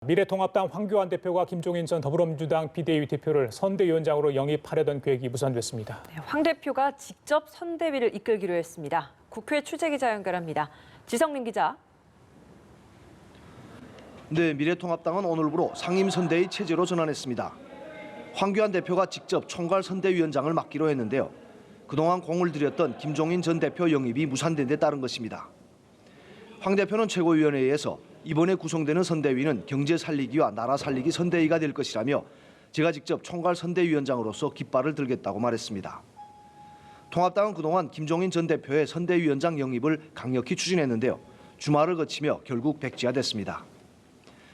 미래통합당 황교안 대표가 김종인 전 더불어민주당 비대위 대표를 선대위원장으로 영입하려던 계획이 무산됐습니다. 황 대표가 직접 선대위를 이끌기로 했습니다. 국회 취재기자 연결합니다. 지성민 기자. 네, 미래통합당은 오늘부로 상임선대위 체제로 전환했습니다. 황교안 대표가 직접 총괄 선대위원장을 맡기로 했는데요. 그동안 공을 들였던 김종인 전 대표 영입이 무산된 데 따른 것입니다. 황 대표는 최고위원회에서 이번에 구성되는 선대위는 경제 살리기와 나라 살리기 선대위가 될 것이라며 제가 직접 총괄 선대위원장으로서 깃발을 들겠다고 말했습니다. 통합당은 그동안 김종인 전 대표의 선대위원장 영입을 강력히 추진했는데요. 주말을 거치며 결국 백지화됐습니다.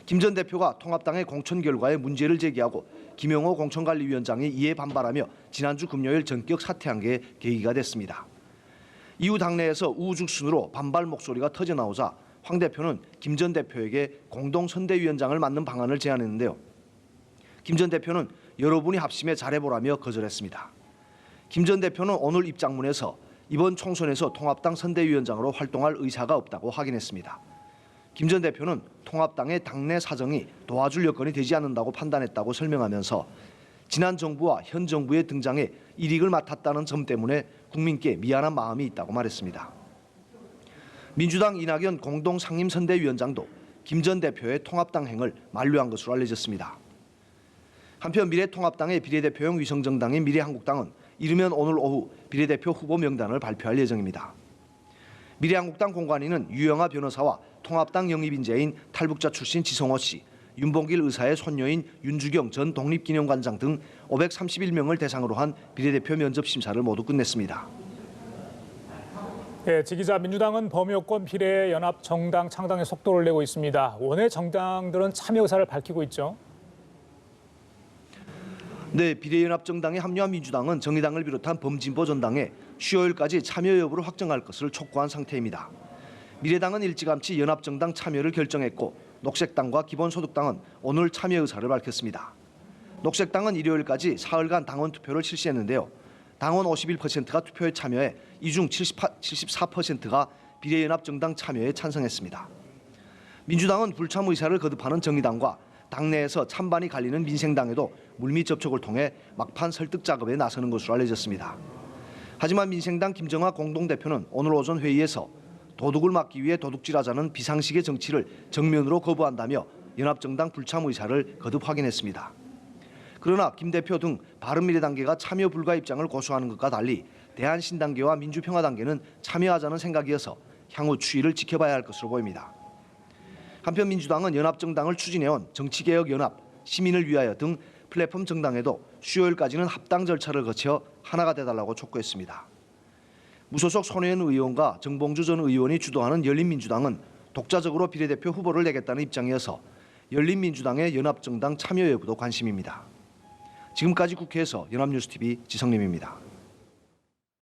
김 전 대표가 통합당의 공천 결과에 문제를 제기하고 김영호 공천관리위원장이 이에 반발하며 지난주 금요일 전격 사퇴한 게 계기가 됐습니다. 이후 당내에서 우후죽순으로 반발 목소리가 터져나오자 황 대표는 김 전 대표에게 공동선대위원장을 맡는 방안을 제안했는데요. 김 전 대표는 여러분이 합심해 잘해보라며 거절했습니다. 김 전 대표는 오늘 입장문에서 이번 총선에서 통합당 선대위원장으로 활동할 의사가 없다고 확인했습니다. 김 전 대표는 통합당의 당내 사정이 도와줄 여건이 되지 않는다고 판단했다고 설명하면서 지난 정부와 현 정부의 등장에 일익을 맡았다는 점 때문에 국민께 미안한 마음이 있다고 말했습니다. 민주당 이낙연 공동상임선대위원장도 김 전 대표의 통합당 행을 만류한 것으로 알려졌습니다. 한편 미래통합당의 비례대표형 위성정당인 미래한국당은 이르면 오늘 오후 비례대표 후보 명단을 발표할 예정입니다. 미래한국당 공관위는 유영하 변호사와 통합당 영입인재인 탈북자 출신 지성호 씨, 윤봉길 의사의 손녀인 윤주경 전 독립기념관장 등 531명을 대상으로 한 비례대표 면접 심사를 모두 끝냈습니다. 네, 지 기자, 민주당은 범여권 비례연합 정당 창당에 속도를 내고 있습니다. 원외 정당들은 참여 의사를 밝히고 있죠. 네, 비례연합 정당에 합류한 민주당은 정의당을 비롯한 범진보 전당에 수요일까지 참여 여부를 확정할 것을 촉구한 상태입니다. 미래당은 일찌감치 연합정당 참여를 결정했고 녹색당과 기본소득당은 오늘 참여 의사를 밝혔습니다. 녹색당은 일요일까지 사흘간 당원 투표를 실시했는데요. 당원 51%가 투표에 참여해 이 중 74%가 비례연합정당 참여에 찬성했습니다. 민주당은 불참 의사를 거듭하는 정의당과 당내에서 찬반이 갈리는 민생당에도 물밑 접촉을 통해 막판 설득 작업에 나서는 것으로 알려졌습니다. 하지만 민생당 김정하 공동대표는 오늘 오전 회의에서 도둑을 막기 위해 도둑질하자는 비상식의 정치를 정면으로 거부한다며 연합정당 불참 의사를 거듭 확인했습니다. 그러나 김 대표 등 바른미래당계가 참여 불가 입장을 고수하는 것과 달리 대한신당계와 민주평화당계는 참여하자는 생각이어서 향후 추이를 지켜봐야 할 것으로 보입니다. 한편 민주당은 연합정당을 추진해온 정치개혁연합, 시민을 위하여 등 플랫폼 정당에도 수요일까지는 합당 절차를 거쳐 하나가 돼달라고 촉구했습니다. 무소속 손혜원 의원과 정봉주 전 의원이 주도하는 열린민주당은 독자적으로 비례대표 후보를 내겠다는 입장이어서 열린민주당의 연합정당 참여 여부도 관심입니다. 지금까지 국회에서 연합뉴스TV 지성림입니다.